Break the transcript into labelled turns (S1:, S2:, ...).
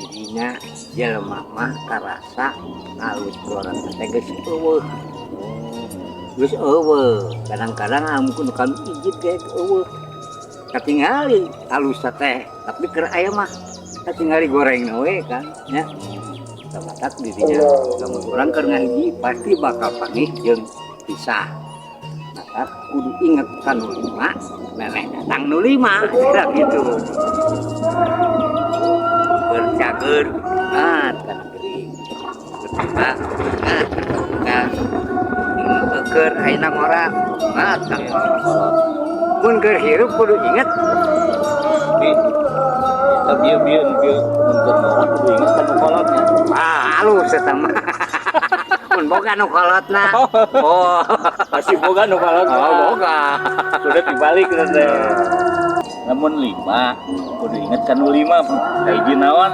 S1: dirinya jelema mah karasa alus goreng teh geus eueuh. Geus eueuh, kadang-kadang amun kan ijit ge eueuh. Katingali alus teh, tapi keur aya mah katingali goreng we kan nya. Tamatak dirinya lamun urang keur ngahiji pasti bakal panggih jeung pisah. Maka kudu inget kan nu 5, neneh datang nu 5 gitu. Bercager banget kan geuring. Kedua, kan keur ayeuna ngora banget kan. Mun keur hirup kudu inget
S2: bieu mun keur ngora kudu inget kan kolotnya.
S1: Halus eta mah. Mun boga nu kolotna. Oh,
S2: Masih boga nu kolotna.
S1: oh boga.
S2: Sudah dibalik teh. Lamun 5 kudu inget kan nu 5 hiji naon?